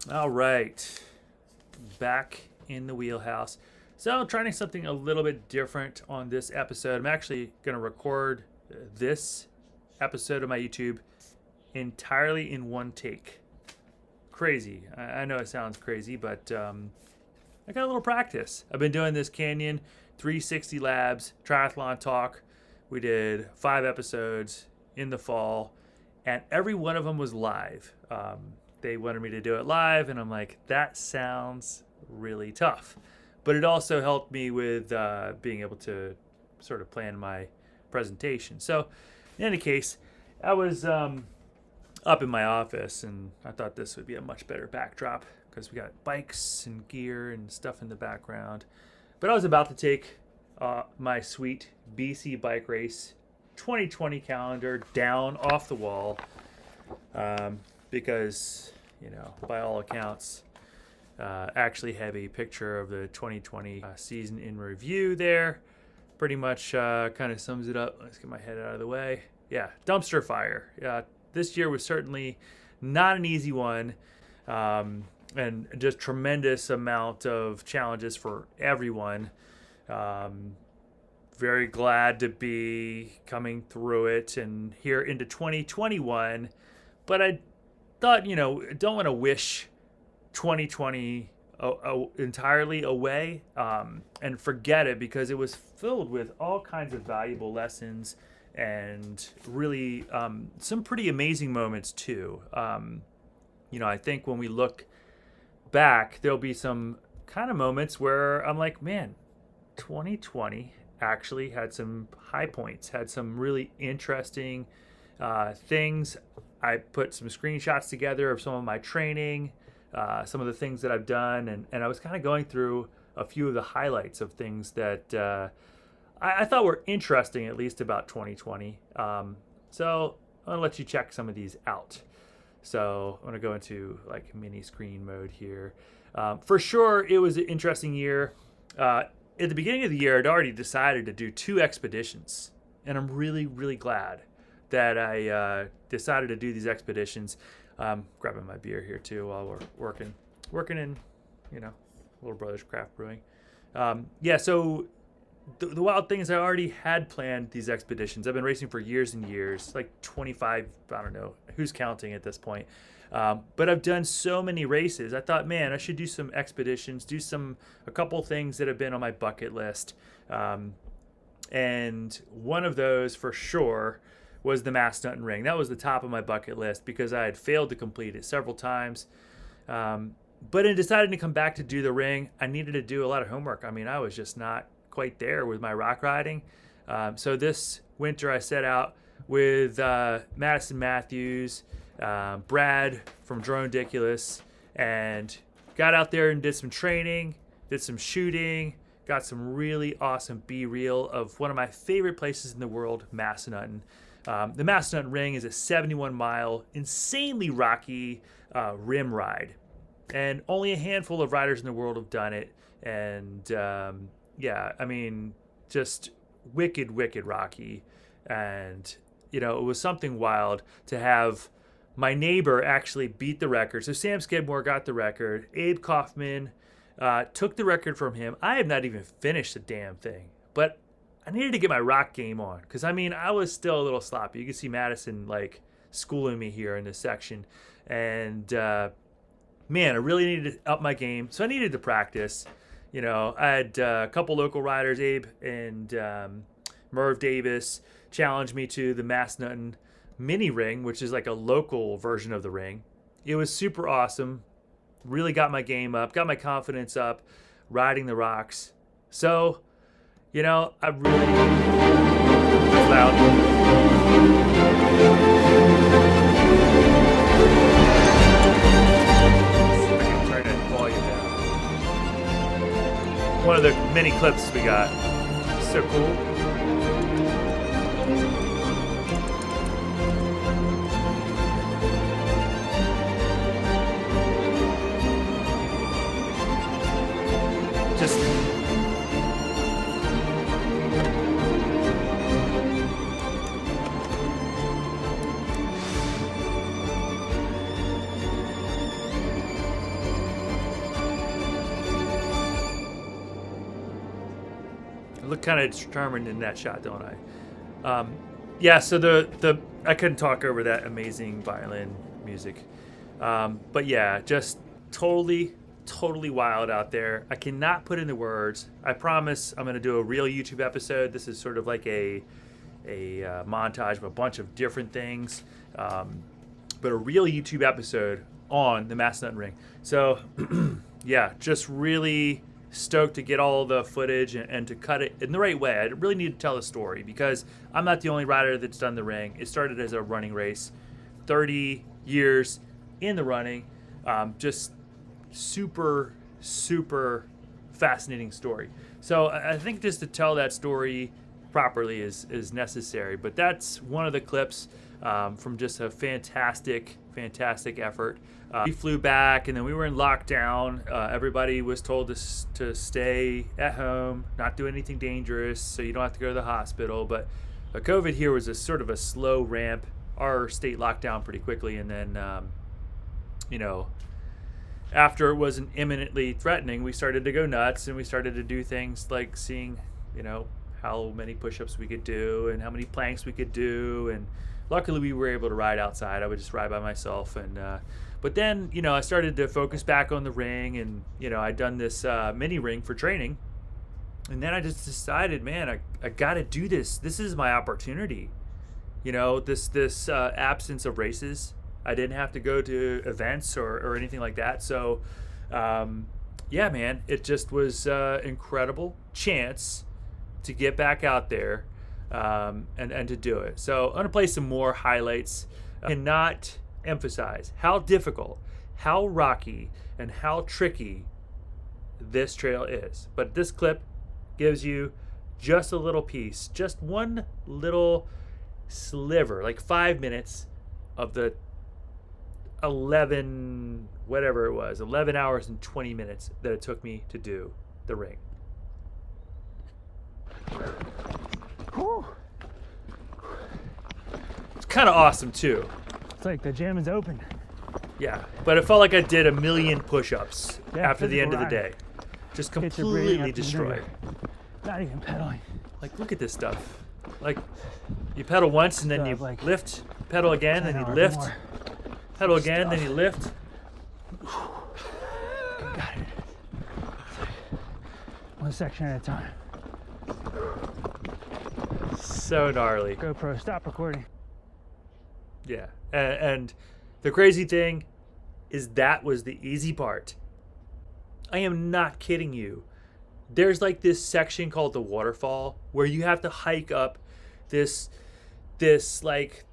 All right, back in the wheelhouse. So I'm trying something a little bit different on this episode. I'm actually going to record this episode of my YouTube entirely in one take. Crazy. I know it sounds crazy, but I got a little practice. I've been doing this Canyon 360 Labs triathlon talk. We did 5 episodes in the fall, and every one of them was live. They wanted me to do it live, and I'm like, that sounds really tough. But it also helped me with being able to sort of plan my presentation. So, in any case, I was up in my office, and I thought this would be a much better backdrop because we got bikes and gear and stuff in the background. But I was about to take my sweet BC Bike Race 2020 calendar down off the wall because, by all accounts, actually have a picture of the 2020 season in review there. Pretty much kind of sums it up. Let's get my head out of the way. Yeah, dumpster fire. This year was certainly not an easy one, and just tremendous amount of challenges for everyone. Very glad to be coming through it and here into 2021. But I thought, don't want to wish 2020 entirely away and forget it, because it was filled with all kinds of valuable lessons and really some pretty amazing moments too. I think when we look back, there'll be some kind of moments where I'm like, man, 2020 actually had some high points, had some really interesting things. I put some screenshots together of some of my training, some of the things that I've done, and I was kind of going through a few of the highlights of things that I thought were interesting, at least about 2020. So I'm going to let you check some of these out. So I'm going to go into like mini screen mode here. For sure, it was an interesting year. At the beginning of the year, I'd already decided to do 2 expeditions, and I'm really, really glad that I decided to do these expeditions. Grabbing my beer here too while we're working in, Little Brothers Craft Brewing. So the wild thing is I already had planned these expeditions. I've been racing for years and years, like 25, I don't know, who's counting at this point. But I've done so many races. I thought, man, I should do some expeditions, do a couple things that have been on my bucket list. And one of those for sure was the Massanutten Ring. That was the top of my bucket list because I had failed to complete it several times. But in deciding to come back to do the ring, I needed to do a lot of homework. I mean, I was just not quite there with my rock riding. So this winter I set out with Madison Matthews, Brad from Drone Ridiculous, and got out there and did some training, did some shooting, got some really awesome B-reel of one of my favorite places in the world, Massanutten. The Massanutten Ring is a 71-mile, insanely rocky rim ride. And only a handful of riders in the world have done it. And just wicked, wicked rocky. And, it was something wild to have my neighbor actually beat the record. So Sam Skidmore got the record. Abe Kaufman took the record from him. I have not even finished the damn thing. But I needed to get my rock game on because, I was still a little sloppy. You can see Madison, schooling me here in this section. And, man, I really needed to up my game. So I needed to practice. I had a couple local riders, Abe and Merv Davis, challenged me to the Massanutten mini ring, which is like a local version of the ring. It was super awesome. Really got my game up, got my confidence up, riding the rocks. So, I really loud. Turn that volume down. One of the many clips we got. So cool. Just look kind of determined in that shot, don't I? Yeah, so the I couldn't talk over that amazing violin music. But yeah, just totally wild out there. I cannot put into words. I promise I'm going to do a real YouTube episode. This is sort of like a montage of a bunch of different things. But a real YouTube episode on the Mastodon Ring. So yeah, just really stoked to get all the footage and to cut it in the right way. I really need to tell the story because I'm not the only rider that's done the ring. It started as a running race, 30 years in the running. Just super fascinating story. So I think just to tell that story properly is necessary. But that's one of the clips from just a fantastic effort. We flew back, and then we were in lockdown. Everybody was told to stay at home, not do anything dangerous, so you don't have to go to the hospital. But COVID here was a sort of a slow ramp. Our state locked down pretty quickly, and then, after it wasn't imminently threatening, we started to go nuts, and we started to do things like seeing, how many push-ups we could do and how many planks we could do. And luckily, we were able to ride outside. I would just ride by myself, and but then, I started to focus back on the ring, and, I'd done this mini ring for training. And then I just decided, man, I got to do this. This is my opportunity. This absence of races. I didn't have to go to events or anything like that. So, yeah, man, it just was incredible chance to get back out there and to do it. So I'm going to play some more highlights. I cannot emphasize how difficult, how rocky, and how tricky this trail is. But this clip gives you just a little piece, just one little sliver, like 5 minutes of the 11 hours and 20 minutes that it took me to do the ring. Whew. It's kind of awesome too. It's like the gym is open. Yeah, but it felt like I did a million push-ups after the end of the riding. day. Just Get your breathing completely up to destroyed. Not even pedaling. Like, look at this stuff. Like, you pedal once and then you Like lift, pedal again, then you 10 hours lift, more. pedal again, then you lift. Got it. It's like one section at a time. So gnarly. GoPro, stop recording. Yeah, and the crazy thing is that was the easy part. I am not kidding you. There's like this section called the waterfall where you have to hike up this like,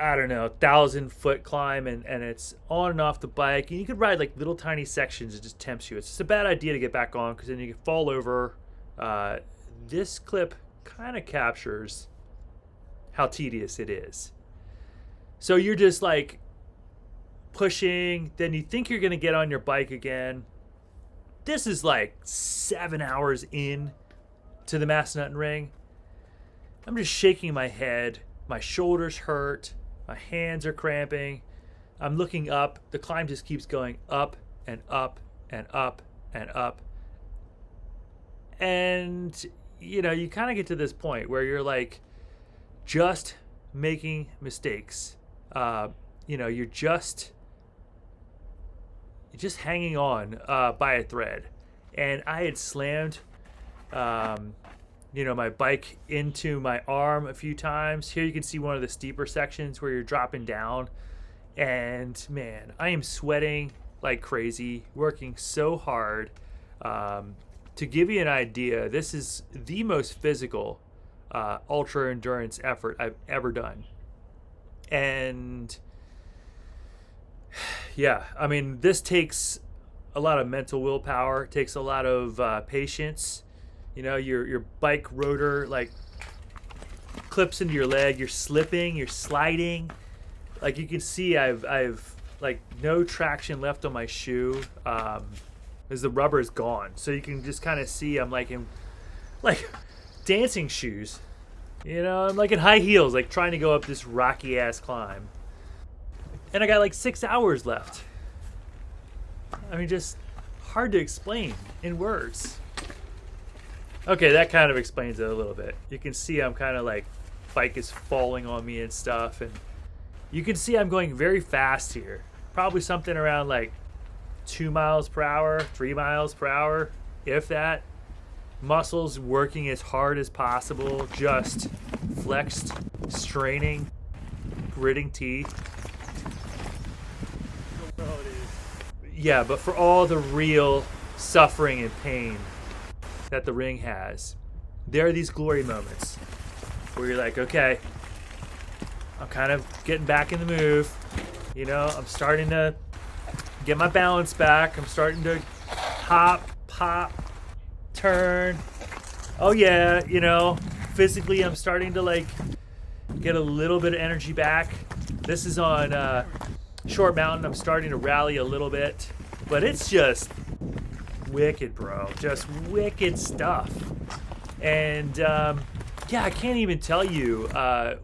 I don't know, 1,000-foot climb, and it's on and off the bike, and you could ride like little tiny sections. It just tempts you. It's just a bad idea to get back on because then you can fall over. This clip kind of captures how tedious it is. So you're just like pushing, then you think you're going to get on your bike again. This is like 7 hours in to the Mastodon Ring. I'm just shaking my head. My shoulders hurt. My hands are cramping. I'm looking up. The climb just keeps going up and up and up and up. And, you kind of get to this point where you're like just making mistakes. You're just hanging on by a thread. And I had slammed, my bike into my arm a few times. Here you can see one of the steeper sections where you're dropping down. And, man, I am sweating like crazy, working so hard. To give you an idea, this is the most physical ultra endurance effort I've ever done. And yeah, I mean, this takes a lot of mental willpower, takes a lot of patience. Your bike rotor like clips into your leg, you're slipping, you're sliding. Like you can see I've like no traction left on my shoe. Because the rubber is gone. So you can just kind of see I'm like in like dancing shoes. I'm like in high heels, like trying to go up this rocky ass climb. And I got like 6 hours left. I mean, just hard to explain in words. Okay, that kind of explains it a little bit. You can see I'm kind of like, bike is falling on me and stuff, and you can see I'm going very fast here. Probably something around like 2 miles per hour, 3 miles per hour, if that. Muscles working as hard as possible, just flexed, straining, gritting teeth. Yeah, but for all the real suffering and pain that the ring has, there are these glory moments where you're like, okay, I'm kind of getting back in the move. You know, I'm starting to get my balance back. I'm starting to hop, pop, turn. Oh yeah, you know, physically I'm starting to like get a little bit of energy back. This is on Short Mountain. I'm starting to rally a little bit, but it's just wicked, bro. Just wicked stuff. And yeah, I can't even tell you,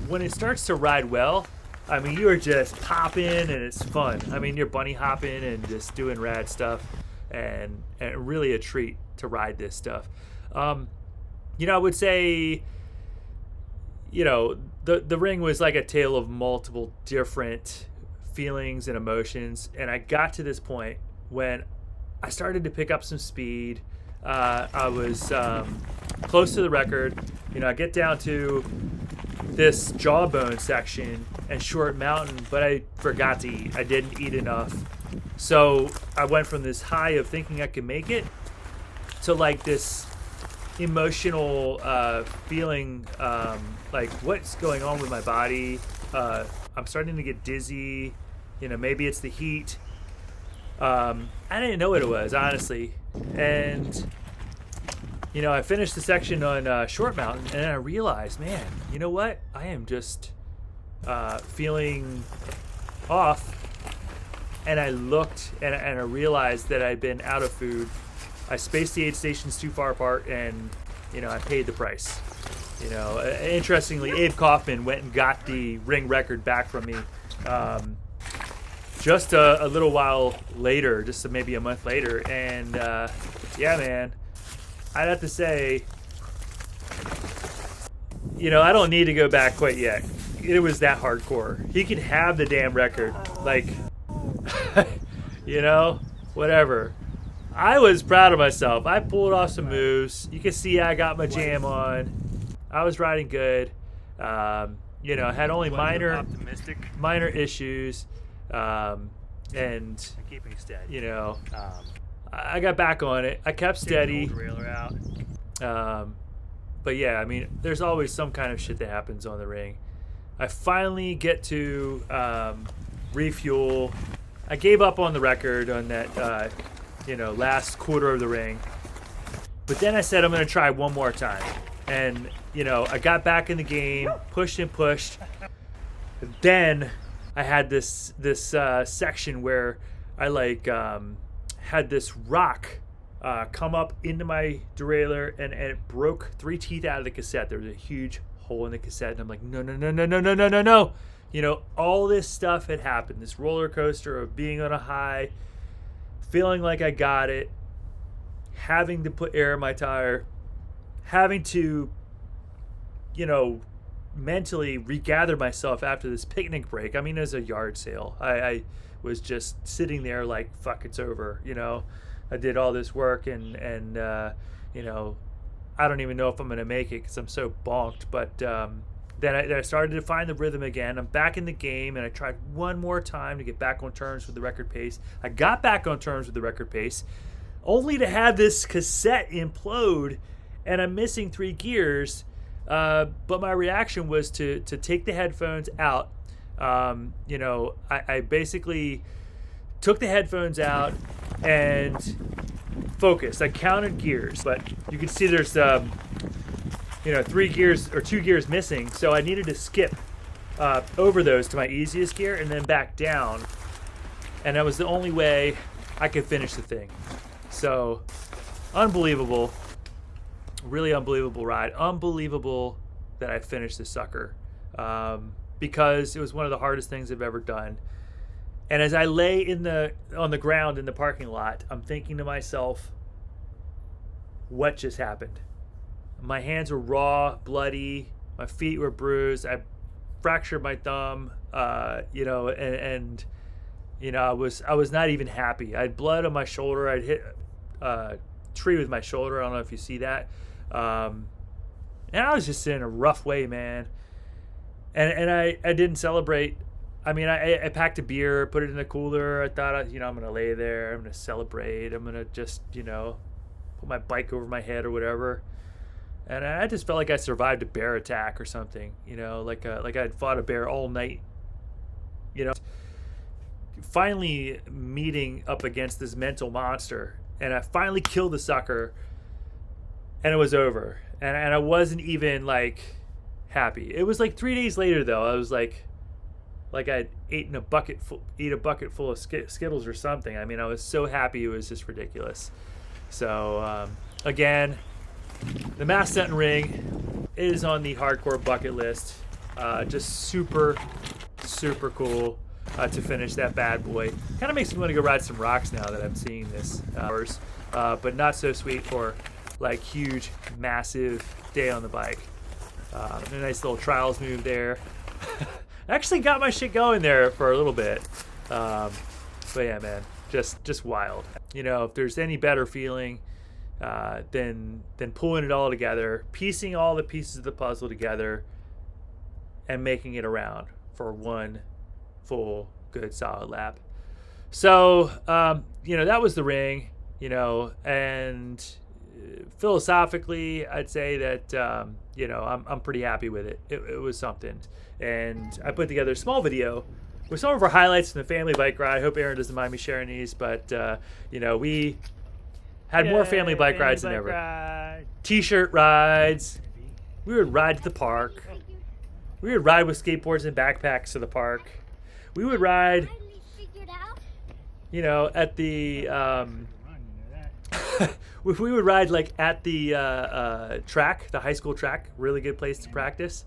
when it starts to ride well, I mean, you are just popping and it's fun. I mean, you're bunny hopping and just doing rad stuff, and really a treat to ride this stuff. You know, I would say, you know, the ring was like a tale of multiple different feelings and emotions, and I got to this point when I started to pick up some speed. I was close to the record. You know, I get down to this jawbone section and Short Mountain, but I forgot to eat. I didn't eat enough. So I went from this high of thinking I could make it to like this emotional feeling, like what's going on with my body. I'm starting to get dizzy. You know, maybe it's the heat. I didn't know what it was, honestly. And you know, I finished the section on Short Mountain, and then I realized, man, you know what? I am just feeling off. And I looked, and I realized that I'd been out of food. I spaced the aid stations too far apart, and you know, I paid the price. You know, interestingly, Abe Kaufman went and got the ring record back from me just a little while later, just maybe a month later. And yeah, man, I'd have to say, you know, I don't need to go back quite yet. It was that hardcore. He could have the damn record. Like, you know, whatever. I was proud of myself. I pulled off some moves. You can see I got my jam on. I was riding good. You know, I had only minor issues. And Keeping steady. you know, I got back on it. I kept steady. But yeah, I mean, there's always some kind of shit that happens on the ring. I finally get to refuel. I gave up on the record on that, you know, last quarter of the ring. But then I said I'm going to try one more time. And, you know, I got back in the game, pushed and pushed. Then I had this section where I like had this rock come up into my derailleur, and it broke 3 teeth out of the cassette. There was a huge hole in the cassette, and I'm like, no. You know, all this stuff had happened. This roller coaster of being on a high, feeling like I got it, having to put air in my tire, having to, you know, mentally regather myself after this picnic break. I mean, it was a yard sale. I was just sitting there like, fuck, it's over. You know, I did all this work, and you know, I don't even know if I'm going to make it because I'm so bonked. But then I started to find the rhythm again. I'm back in the game, and I tried one more time to get back on terms with the record pace. I got back on terms with the record pace, only to have this cassette implode, and I'm missing 3 gears. But my reaction was to take the headphones out. You know, I basically took the headphones out and focused. I counted gears, but you can see there's, you know, 3 gears or 2 gears missing. So I needed to skip over those to my easiest gear and then back down. And that was the only way I could finish the thing. So unbelievable. Really unbelievable ride. Unbelievable that I finished this sucker, because it was one of the hardest things I've ever done. And as I lay on the ground in the parking lot, I'm thinking to myself, what just happened? My hands were raw, bloody. My feet were bruised. I fractured my thumb. You know, and you know, I was not even happy. I had blood on my shoulder. I'd hit a tree with my shoulder. I don't know if you see that. And I was just in a rough way, man. And I didn't celebrate. I mean, I packed a beer, put it in the cooler. I thought, you know, I'm going to lay there. I'm going to celebrate. I'm going to just, you know, put my bike over my head or whatever. And I just felt like I survived a bear attack or something, you know, like I'd fought a bear all night, you know. Finally meeting up against this mental monster. And I finally killed the sucker. And it was over. And I wasn't even, like, happy. It was like 3 days later, though. I was like I'd eat a bucket full of Skittles or something. I mean, I was so happy. It was just ridiculous. So again, the Mass Mountain Ring is on the hardcore bucket list. Just super cool to finish that bad boy. Kind of makes me want to go ride some rocks now that I'm seeing this. But not so sweet for like huge, massive day on the bike. A nice little trials move there. Actually got my shit going there for a little bit. But yeah, man, just wild. You know, if there's any better feeling than pulling it all together, piecing all the pieces of the puzzle together, and making it around for one full, good, solid lap. So, you know, that was the ring, you know, and philosophically, I'd say that, you know, I'm pretty happy with it. It was something. And I put together a small video with some of our highlights from the family bike ride. I hope Aaron doesn't mind me sharing these, but, you know, we had more family bike rides than ever. T-shirt rides. We would ride to the park. We would ride with skateboards and backpacks to the park. We would ride, you know, at the, we would ride like at the track, the high school track, really good place to practice.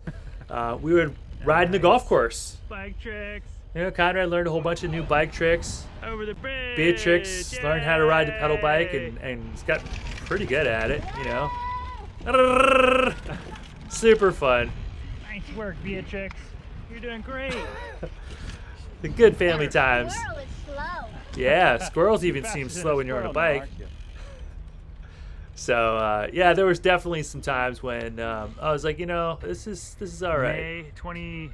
We would ride in the golf course. Bike tricks. You know, Conrad learned a whole bunch of new bike tricks. Over the bridge. Beatrix learned how to ride the pedal bike and he's got pretty good at it, you know. Super fun. Nice work, Beatrix. You're doing great. The good family times. Squirrel is slow. Yeah, squirrels even seem slow when you're on a bike. So yeah, there was definitely some times when I was like, you know, this is all right. May 20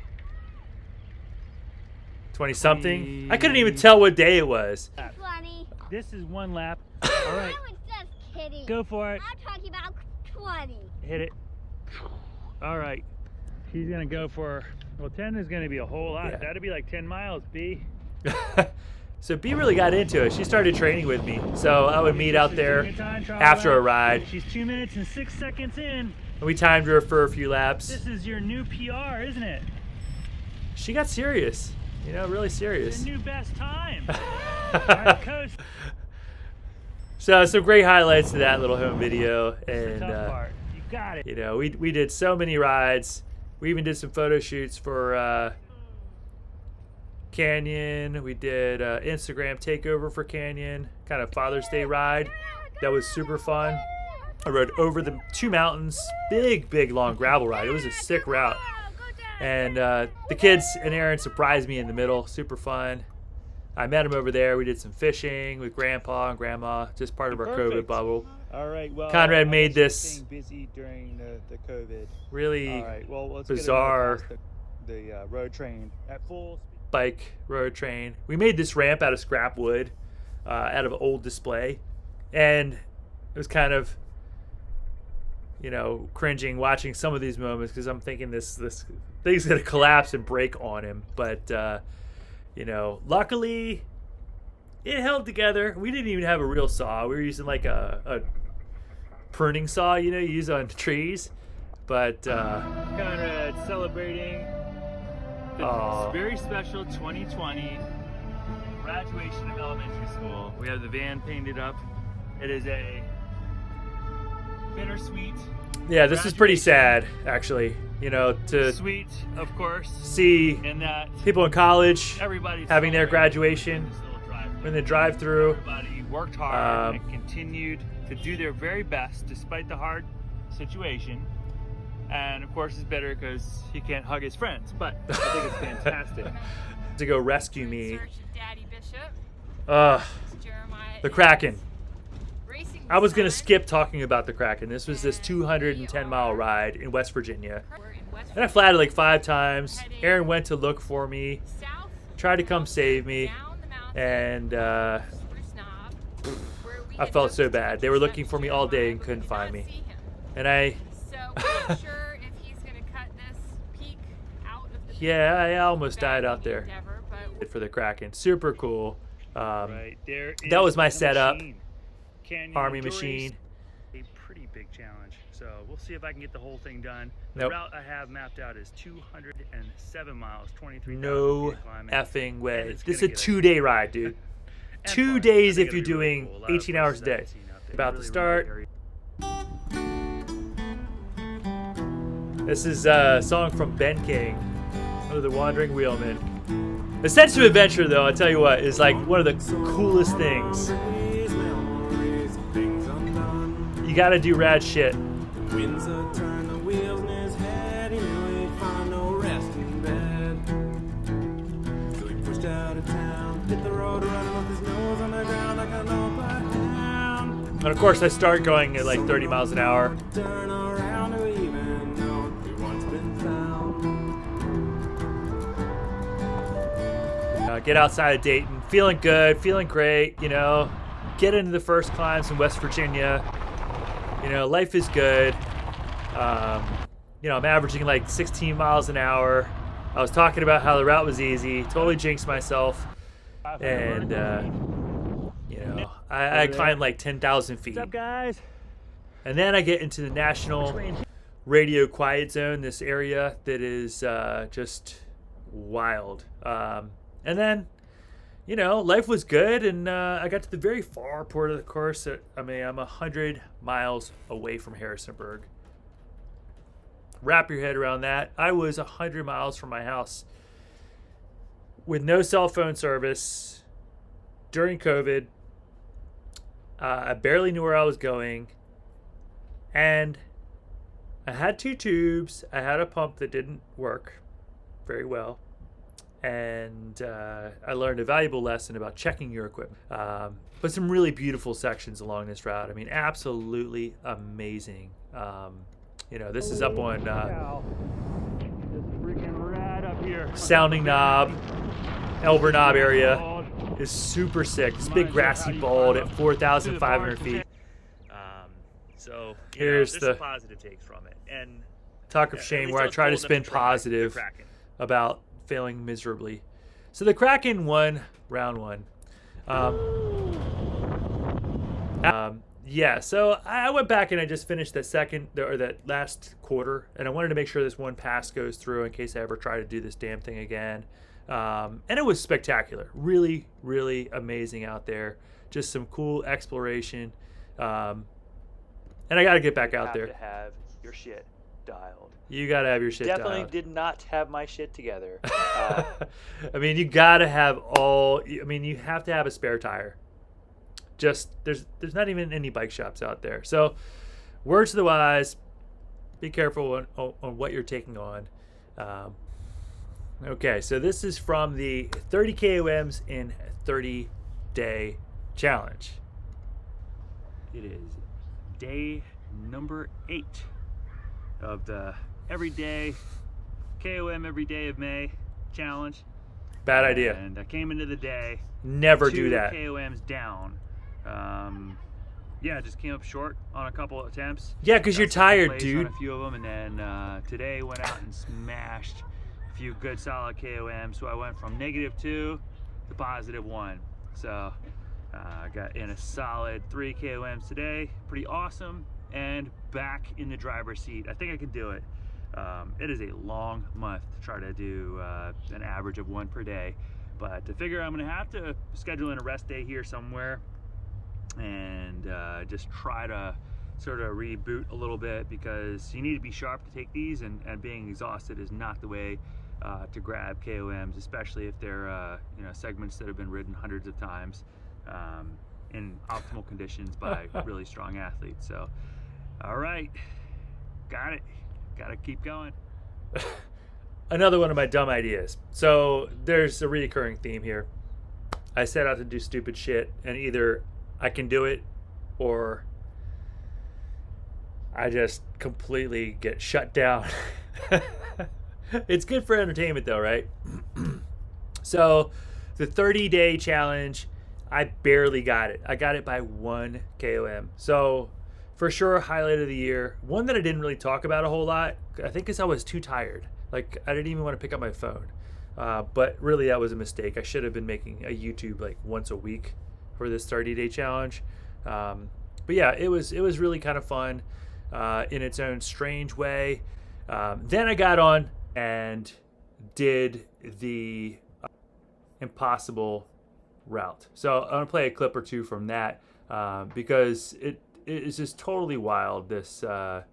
something. I couldn't even tell what day it was. 20. This is one lap. All right, I was just kidding. go for it. I'm talking about 20. Hit it. All right. She's gonna go for, well, 10 is gonna be a whole lot. Yeah. That'd be like 10 miles, B. So B really got into it. She started training with me. So I would meet out there after a ride. She's 2 minutes and 6 seconds in. And we timed her for a few laps. This is your new PR, isn't it? She got serious. You know, really serious. Your new best time. All right, coast. So some great highlights to that little home video. That's the And tough part. You got it. you know, we did so many rides. We even did some photo shoots for Canyon. We did Instagram takeover for Canyon, kind of Father's Day ride. That was super fun. I rode over the 2 mountains, big long gravel ride. It was a sick route. And the kids and Aaron surprised me in the middle. Super fun. I met him over there. We did some fishing with Grandpa and Grandma, just part of our COVID bubble. All right. Well, Conrad I'm made actually this staying busy during the COVID. really All right. Well, let's bizarre get the road train at full speed. bike road train. We made this ramp out of scrap wood, out of old display, and it was kind of, you know, cringing watching some of these moments because I'm thinking this thing's gonna collapse and break on him. But you know, luckily it held together. We didn't even have a real saw. We were using like a pruning saw, you know, you use on trees. But Conrad celebrating the very special 2020 graduation of elementary school. We have the van painted up. It is a bittersweet. yeah, this is pretty sad, actually. You know, to Sweet, of course. see In that people in college everybody's having their celebrating graduation this little drive-through. when they drive through. Everybody worked hard Um, and continued to do their very best despite the hard situation. And of course, it's better because he can't hug his friends. But I think it's fantastic. To go rescue me. Search of Daddy Bishop. Jeremiah The is Kraken. racing I was gonna son. skip talking about the Kraken. This was this 210-mile ride in West Virginia. We're in West And I flatted like 5 times. Aaron went to look for me, South, tried to come save me, down the mountain, and Spruce Knob, where we I had felt hoped so to bad. take They were a looking step for me to all day Jeremiah, and but we couldn't did find not me. see him. And I, So we're not sure if he's going to cut this peak out of the yeah, I almost back died of out the there endeavor, but for the Kraken. Super cool. Right there. That was my the setup. machine. Canyon Army Endurance, machine. A pretty big challenge. So we'll see if I can get the whole thing done. The Nope. route I have mapped out is 207 miles, 23,000 No feet of climbing. effing And way. it's This is a gonna get 2-day ride, dude. And 2 fun. days I think if you're it'll be really doing cool. A lot of 18 hours a places I day. haven't seen out there. About to Really start. remote areas. This is a song from Ben King, one of the Wandering Wheelmen. The sense of adventure, though, I tell you what, is like one of the coolest things. You gotta do rad shit. Winds a turn the wheels in his head, he knew he'd find no rest in bed. So he pushed out of town, hit the road running with his nose on the ground like a bloodhound. And of course, I start going at like 30 miles an hour. Turn around to even know we once been found. Get outside of Dayton, feeling good, feeling great, you know. Get into the first climbs in West Virginia. You know, life is good. You know, I'm averaging like 16 miles an hour. I was talking about how the route was easy. Totally jinxed myself. And, you know, I climbed like 10,000 feet. What's up, guys? And then I get into the national radio quiet zone, this area that is just wild. And then, you know, life was good, and I got to the very far part of the course. I'm 100 miles away from Harrisonburg. Wrap your head around that. I was 100 miles from my house with no cell phone service during COVID. I barely knew where I was going. And I had 2 tubes. I had a pump that didn't work very well. And I learned a valuable lesson about checking your equipment. But some really beautiful sections along this route. I mean, absolutely amazing. You know, this is up on This freaking rad up here. Sounding Knob, Elber Knob area. Is super sick. This big grassy bald at 4,500 feet. So Here's there's the some positive takes from it. And talk of at shame least where I was try to bold enough spin try the positive Kraken. about failing miserably. So the Kraken won round 1. Yeah, so I went back and I just finished that last quarter, and I wanted to make sure this one pass goes through in case I ever try to do this damn thing again. And it was spectacular. Really, really amazing out there. Just some cool exploration. And I got to get back out there. To have your shit dialed. You got to have your shit Definitely dialed. did not have my shit together. I mean, you got to have you have to have a spare tire. Just there's not even any bike shops out there. So, words to the wise: be careful on what you're taking on. Okay, so this is from the 30 KOMs in 30-day challenge. It is day number 8 of the everyday KOM every day of May challenge. Bad idea. And I came into the day Never 2 do that. KOMs down. Yeah, just came up short on a couple of attempts. Yeah, because you're Got second tired, place dude. On a few of them, and then today went out and smashed a few good solid KOMs. So I went from -2 to +1. So I got in a solid 3 KOMs today. Pretty awesome, and back in the driver's seat. I think I can do it. It is a long month to try to do an average of 1 per day, but to figure I'm gonna have to schedule in a rest day here somewhere and just try to sort of reboot a little bit, because you need to be sharp to take these, and being exhausted is not the way to grab KOMs, especially if they're segments that have been ridden hundreds of times in optimal conditions by really strong athletes. So all right, got it. Gotta keep going. Another one of my dumb ideas. So there's a recurring theme here. I set out to do stupid shit, and either I can do it or I just completely get shut down. It's good for entertainment though, right? So the 30-day challenge, I barely got it. I got it by 1 KOM. So for sure, highlight of the year. One that I didn't really talk about a whole lot, I think because I was too tired. Like, I didn't even want to pick up my phone. But really, that was a mistake. I should have been making a YouTube like once a week for this 30-day challenge. But yeah, it was really kind of fun in its own strange way. Then I got on and did the impossible route. So I'm gonna play a clip or two from that because it is just totally wild. This I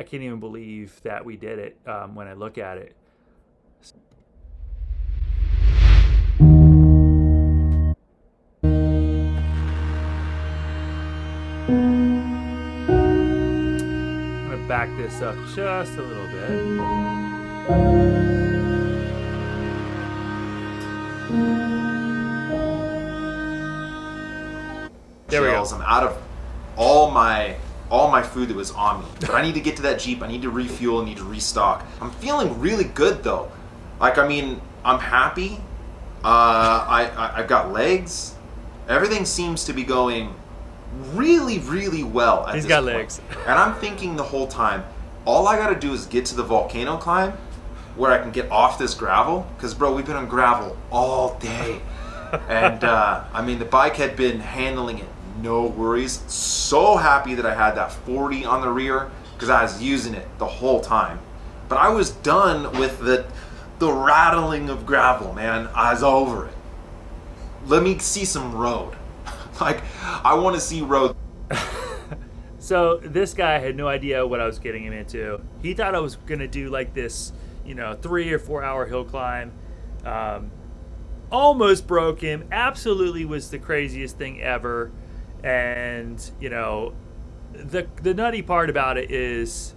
can't even believe that we did it when I look at it. I'm gonna back this up just a little bit. There we go. I'm out of all my food that was on me. But I need to get to that Jeep. I need to refuel. I need to restock. I'm feeling really good though. Like, I mean, I'm happy. I've got legs. Everything seems to be going really, really well at He's this got point. legs. And I'm thinking the whole time, all I gotta do is get to the volcano climb where I can get off this gravel. Because, bro, we've been on gravel all day. And, I mean, the bike had been handling it. No worries. So happy that I had that 40 on the rear because I was using it the whole time. But I was done with the rattling of gravel, man. I was over it. Let me see some road. Like, I want to see road. So this guy had no idea what I was getting him into. He thought I was gonna do like this, 3 or 4 hour hill climb. Almost broke him. Absolutely was the craziest thing ever. And the nutty part about it is,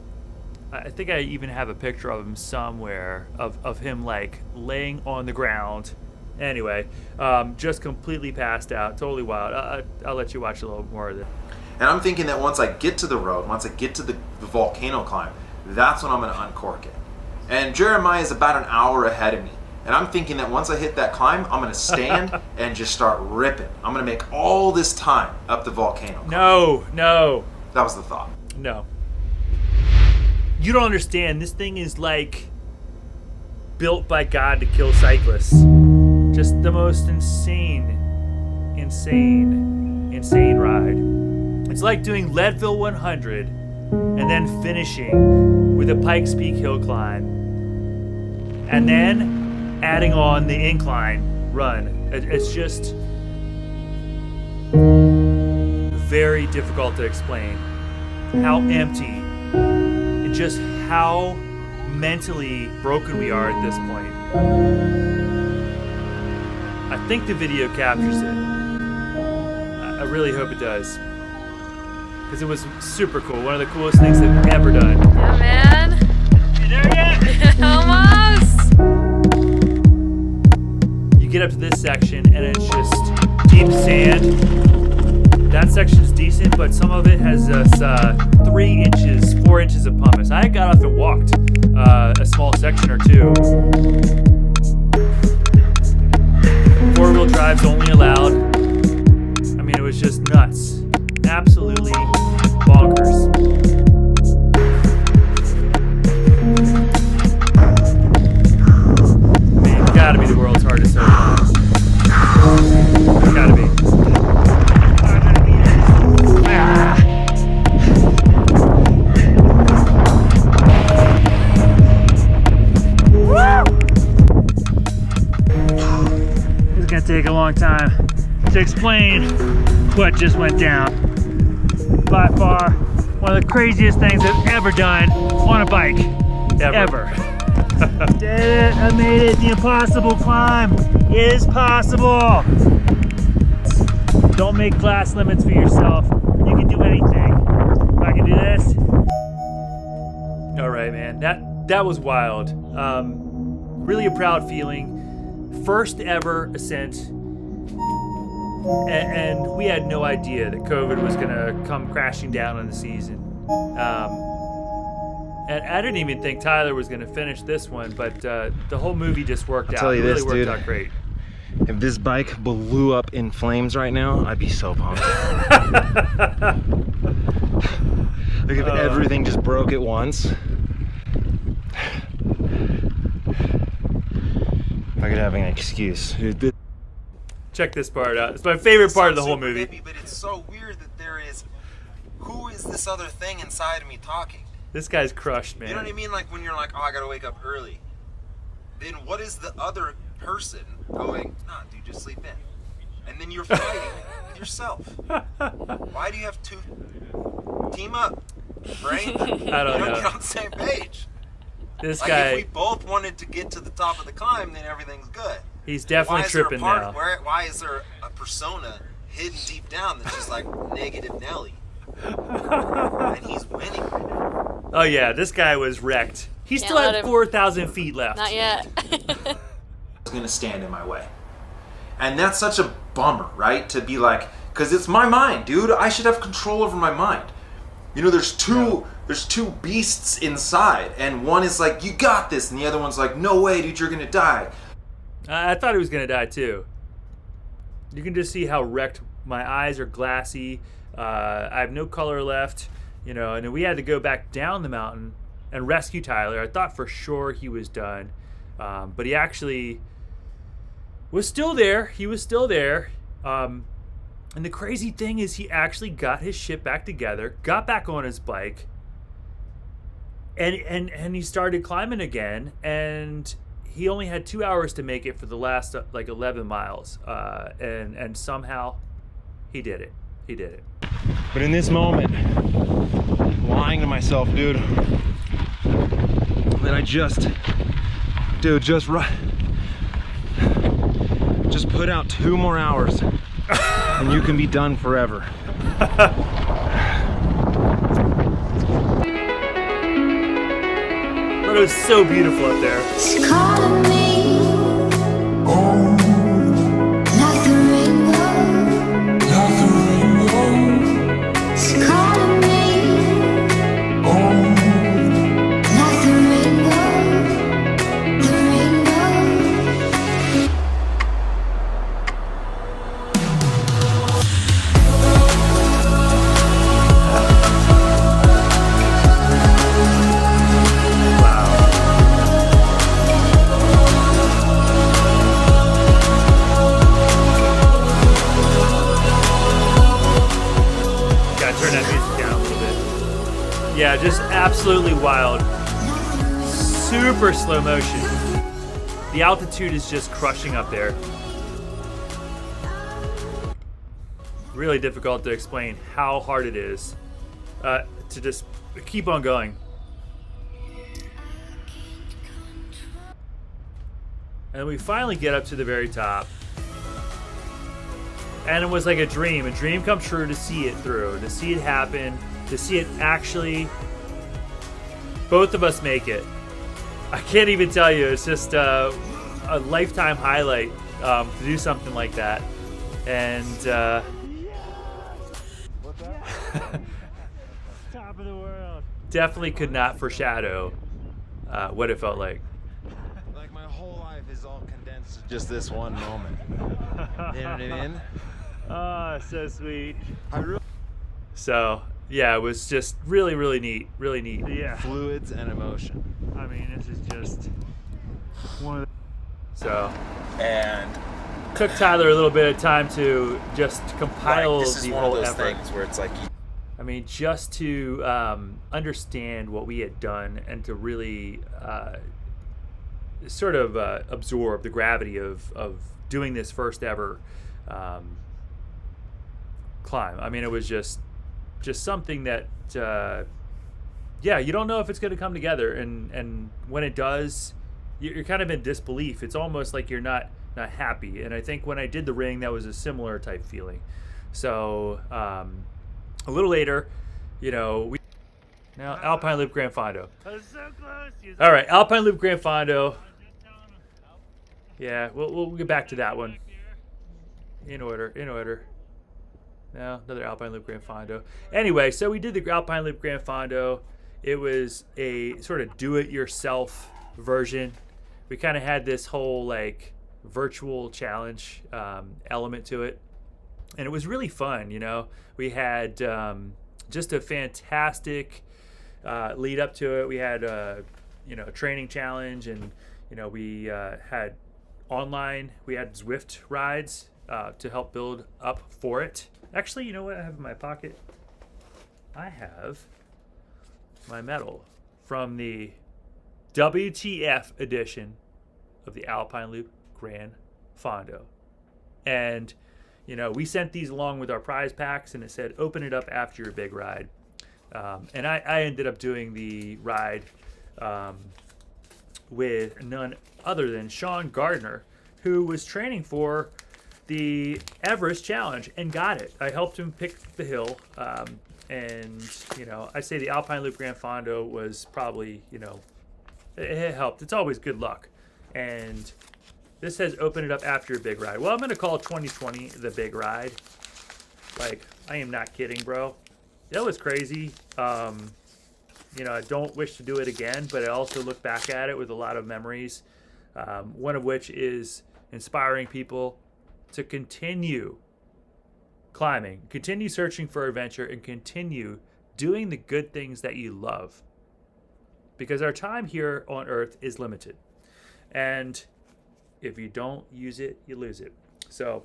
I think I even have a picture of him somewhere of him like laying on the ground. Anyway, just completely passed out, totally wild. I'll let you watch a little more of this. And I'm thinking that once I get to the road, once I get to the volcano climb, that's when I'm going to uncork it. And Jeremiah is about an hour ahead of me. And I'm thinking that once I hit that climb, I'm going to stand and just start ripping. I'm going to make all this time up the volcano climb. No. That was the thought. No. You don't understand. This thing is like built by God to kill cyclists. Just the most insane ride. It's like doing Leadville 100 and then finishing with a Pikes Peak hill climb. And then adding on the incline run. It's just very difficult to explain how empty and just how mentally broken we are at this point. I think the video captures it. I really hope it does. Because it was super cool. One of the coolest things I've ever done. Yeah, man. You there yet? Almost. You get up to this section and it's just deep sand. That section's decent, but some of it has 3 inches, 4 inches of pumice. I got off and walked a small section or two. 4-wheel drive's only allowed. I mean, it was just nuts. Absolutely bonkers. I mean, it's gotta be the world's hardest hill climb. It's gotta be. It's gonna take a long time to explain what just went down. By far, one of the craziest things I've ever done on a bike. Ever. Did it, I made it. The impossible climb is possible. Don't make class limits for yourself. You can do anything. If I can do this, All right, man. That was wild. Really a proud feeling. First ever ascent. And we had no idea that COVID was going to come crashing down on the season. And I didn't even think Tyler was going to finish this one, but the whole movie just worked out. Tell you it really this, worked dude. out great. If this bike blew up in flames right now, I'd be so pumped. Like if everything just broke at once. I could have an excuse. Check this part out. It's my favorite part of the whole Super movie. hippie, but it's so weird that there is. Who is this other thing inside of me talking? This guy's crushed, man. You know what I mean? Like when you're like, oh, I gotta wake up early. Then what is the other person going? Nah, dude, just sleep in. And then you're fighting with yourself. Why do you have to team up, brain? I don't know. Get on the same page. This Like guy, if we both wanted to get to the top of the climb, then everything's good. he's definitely Why is there a tripping part- now. Why is there a persona hidden deep down that's just like negative Nelly? And he's winning right now. Oh yeah, this guy was wrecked. He Can't still let had him- 4,000 feet left. Not yet. It's going to stand in my way. And that's such a bummer, right? To be like, because it's my mind, dude. I should have control over my mind. You know, there's two beasts inside, and one is like, you got this, and the other one's like, no way, dude, you're going to die. I thought he was gonna die too. You can just see how wrecked my eyes are, glassy. I have no color left, you know. And then we had to go back down the mountain and rescue Tyler. I thought for sure he was done, but he actually was still there. He was still there. And the crazy thing is, he actually got his shit back together, got back on his bike, and he started climbing again. And he only had 2 hours to make it for the last like 11 miles, and somehow he did it. He did it. But in this moment, I'm lying to myself, dude, that I just put out 2 more hours and you can be done forever. But it was so beautiful up there. She's calling me, like the rainbow. She's calling me, like the rainbow, the rainbow. Gotta turn that music down a little bit. Yeah, just absolutely wild. Super slow motion. The altitude is just crushing up there. Really difficult to explain how hard it is to just keep on going. And we finally get up to the very top. And it was like a dream come true to see it through, to see it happen, to see it actually, both of us make it. I can't even tell you, it's just a lifetime highlight to do something like that. And Top of the world. definitely could not foreshadow what it felt like. Like my whole life is all condensed to just this one moment. You know what I mean? Oh, so sweet. So yeah, it was just really, really neat, really neat. Yeah. Fluids and emotion. I mean, this is just one of the. So And took Tyler a little bit of time to just compile this is the one of whole those effort. things where it's like, I mean, just to understand what we had done and to really sort of absorb the gravity of doing this first ever climb. I mean, it was just something that, yeah, you don't know if it's going to come together. And when it does, you're kind of in disbelief. It's almost like you're not happy. And I think when I did the ring, that was a similar type feeling. So a little later, you know, Now Alpine Loop Gran Fondo. I was so close. All right, Alpine Loop Gran Fondo. Yeah, we'll get back to that one. In order. Now another Alpine Loop Gran Fondo. Anyway, so we did the Alpine Loop Gran Fondo. It was a sort of do-it-yourself version. We kind of had this whole like virtual challenge element to it, and it was really fun. You know, we had just a fantastic lead up to it. We had a training challenge, and we had online. We had Zwift rides to help build up for it. Actually, you know what I have in my pocket? I have my medal from the WTF edition of the Alpine Loop Gran Fondo. And, we sent these along with our prize packs, and it said, open it up after your big ride. And I ended up doing the ride with none other than Sean Gardner, who was training for the Everest Challenge and got it. I helped him pick the hill. And, I'd say the Alpine Loop Gran Fondo was probably, it helped. It's always good luck. And this says open it up after your big ride. Well, I'm going to call 2020 the big ride. Like, I am not kidding, bro. That was crazy. I don't wish to do it again, but I also look back at it with a lot of memories. One of which is inspiring people to continue climbing, continue searching for adventure, and continue doing the good things that you love. Because our time here on Earth is limited. And if you don't use it, you lose it. So,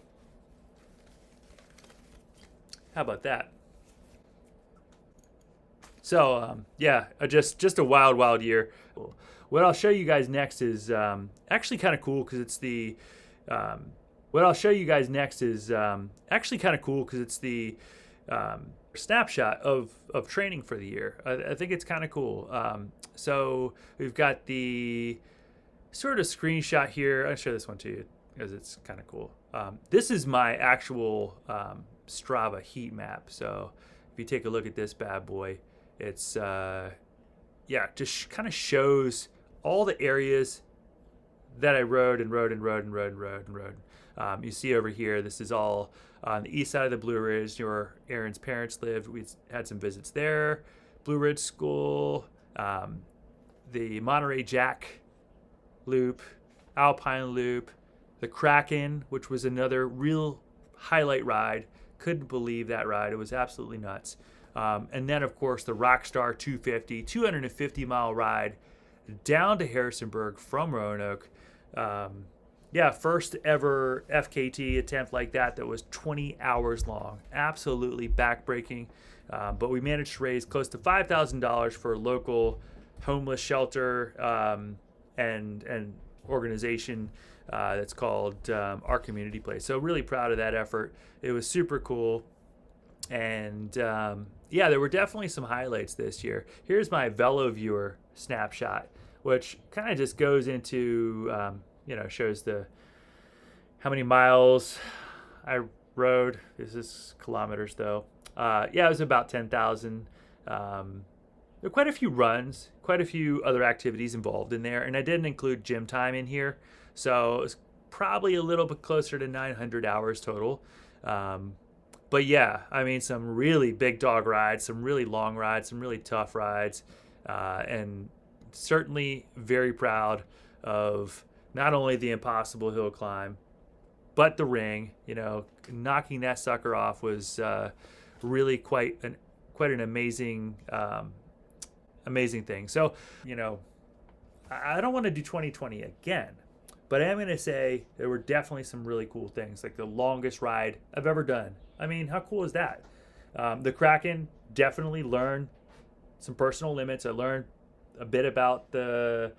how about that? So, just a wild year. What I'll show you guys next is actually kind of cool because it's the snapshot of training for the year. I think it's kind of cool. So we've got the sort of screenshot here. I'll show this one to you because it's kind of cool. This is my actual Strava heat map. So if you take a look at this bad boy, it's just kind of shows all the areas that I rode. You see over here, this is all on the east side of the Blue Ridge, where Aaron's parents lived. We had some visits there. Blue Ridge School, the Monterey Jack Loop, Alpine Loop, the Kraken, which was another real highlight ride. Couldn't believe that ride. It was absolutely nuts. And then, of course, the Rockstar 250-mile ride down to Harrisonburg from Roanoke. First ever FKT attempt like that was 20 hours long. Absolutely backbreaking. But we managed to raise close to $5,000 for a local homeless shelter and organization that's called Our Community Place. So really proud of that effort. It was super cool. And there were definitely some highlights this year. Here's my VeloViewer snapshot, which kind of just goes into, shows how many miles I rode. This is kilometers though. It was about 10,000. There were quite a few runs, quite a few other activities involved in there, and I didn't include gym time in here, so it was probably a little bit closer to 900 hours total. But yeah, I mean, some really big dog rides, some really long rides, some really tough rides, and certainly very proud of not only the impossible hill climb, but the ring. Knocking that sucker off was really quite an amazing thing. So, I don't want to do 2020 again, but I am going to say there were definitely some really cool things, like the longest ride I've ever done. I mean, how cool is that? The Kraken, definitely learned some personal limits. I learned a bit about the,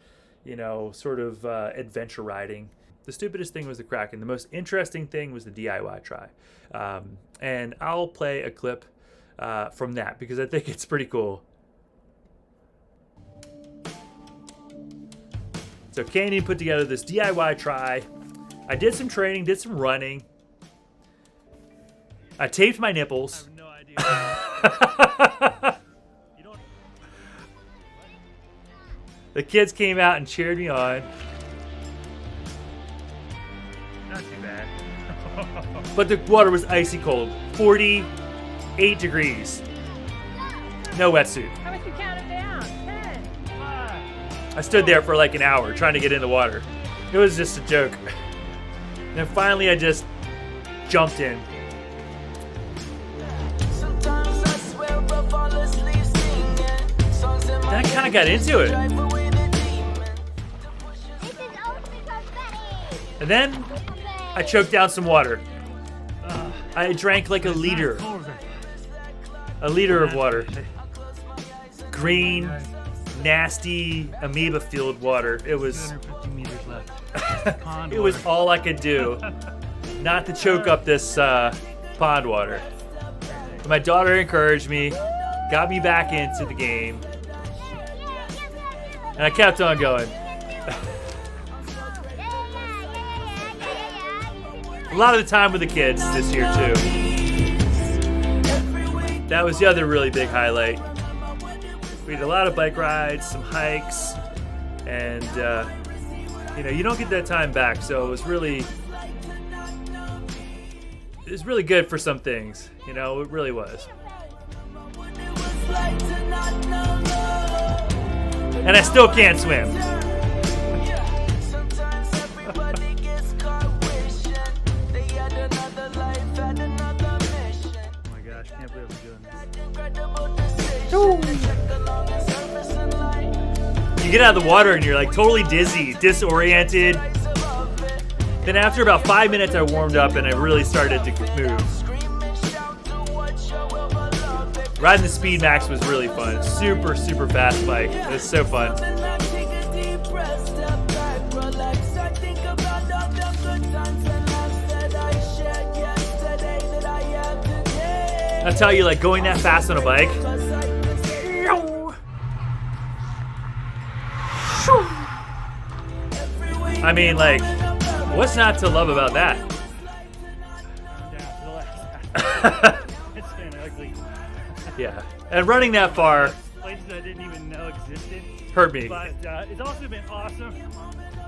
sort of adventure riding. The stupidest thing was the Kraken. The most interesting thing was the DIY try. And I'll play a clip from that because I think it's pretty cool. So Canyon put together this DIY try. I did some training, did some running. I taped my nipples. I have no idea. The kids came out and cheered me on. Not too bad. But the water was icy cold. 48 degrees. No wetsuit. How much you counted down? 10. I stood there for like an hour trying to get in the water. It was just a joke. And finally I just jumped in. Then I kind of got into it. This is only confetti. And then I choked down some water. I drank like a liter. A liter of water. Green, nasty, amoeba-filled water. It was 250 meters left. Pond it was water. all I could do not to choke up this pond water. My daughter encouraged me, got me back into the game, and I kept on going. A lot of the time with the kids this year too. That was the other really big highlight. We had a lot of bike rides, some hikes, and you don't get that time back, so it was really good for some things. It really was. And I still can't swim. Oh my gosh, can't believe I'm doing this. You get out of the water and you're like totally dizzy, disoriented. Then after about 5 minutes I warmed up and I really started to move. Riding the Speed Max was really fun. Super, super fast bike. It was so fun. I'll tell you, like going that fast on a bike. I mean, like, what's not to love about that? It's been ugly. Yeah. And running that far Places I didn't even know existed. hurt me. But it's also been awesome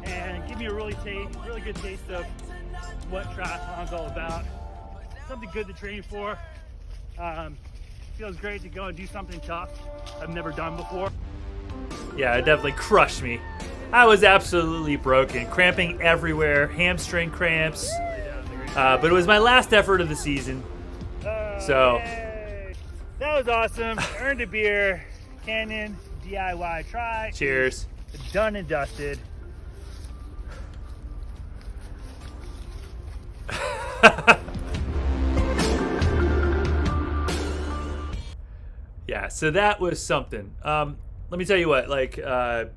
and give me a really good taste of what triathlon's all about. Something good to train for. Feels great to go and do something tough I've never done before. Yeah, it definitely crushed me. I was absolutely broken, cramping everywhere, hamstring cramps. But it was my last effort of the season. So Yay. That was awesome. Earned a beer. Canyon DIY try. cheers. Done and dusted. Yeah, so that was something. Let me tell you what, like a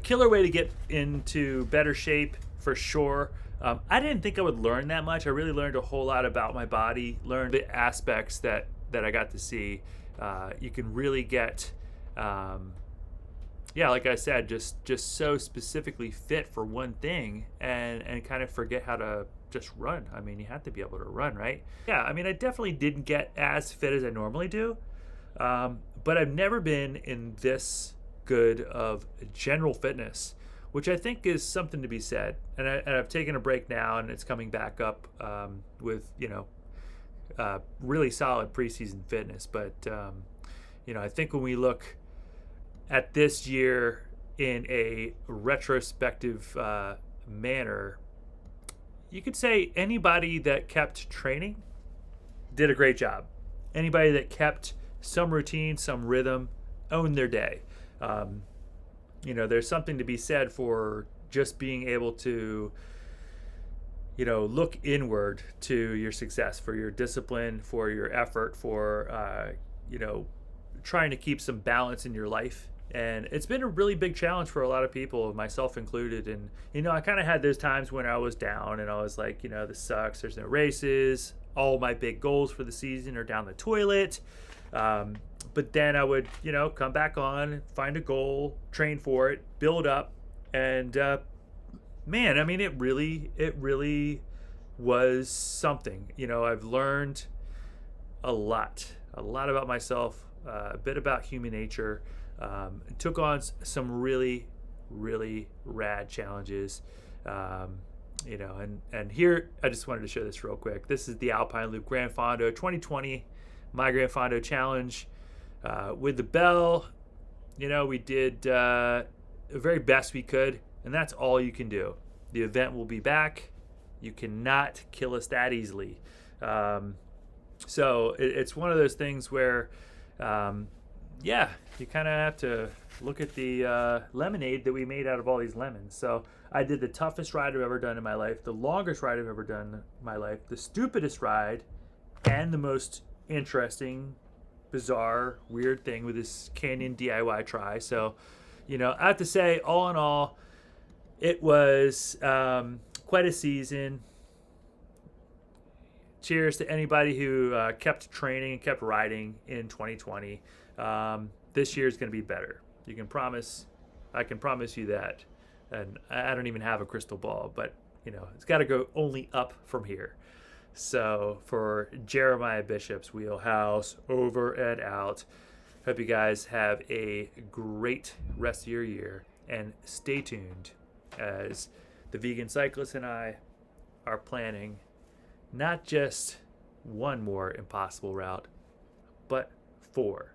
killer way to get into better shape for sure. I didn't think I would learn that much. I really learned a whole lot about my body, learned the aspects that I got to see. You can really get, like I said, just so specifically fit for one thing and kind of forget how to just run. I mean, you have to be able to run, right? Yeah, I mean, I definitely didn't get as fit as I normally do, but I've never been in this good of general fitness, which I think is something to be said. And I've taken a break now, and it's coming back up with really solid preseason fitness. But I think when we look at this year in a retrospective manner, you could say anybody that kept training did a great job. Anybody that kept some routine, some rhythm, owned their day. There's something to be said for just being able to, look inward to your success, for your discipline, for your effort, for, trying to keep some balance in your life. And it's been a really big challenge for a lot of people, myself included. And, I kind of had those times when I was down and I was like, this sucks. There's no races. All my big goals for the season are down the toilet. But then I would, come back on, find a goal, train for it, build up. And, man, I mean, it really was something. I've learned a lot about myself, a bit about human nature. Took on some really, really rad challenges. And here I just wanted to show this real quick. This is the Alpine Loop Gran Fondo 2020, my Gran Fondo challenge. With the bell, we did the very best we could, and that's all you can do. The event will be back. You cannot kill us that easily. So it's one of those things where, you kind of have to look at the lemonade that we made out of all these lemons. So I did the toughest ride I've ever done in my life, the longest ride I've ever done in my life, the stupidest ride, and the most interesting, bizarre, weird thing with this Canyon DIY try. So, I have to say, all in all, it was quite a season. Cheers to anybody who kept training and kept riding in 2020. This year is going to be better. I can promise you that. And I don't even have a crystal ball, but it's got to go only up from here. So for Jeremiah Bishop's Wheelhouse, over and out. Hope you guys have a great rest of your year, and stay tuned as the Vegan Cyclist and I are planning not just one more impossible route, but 4.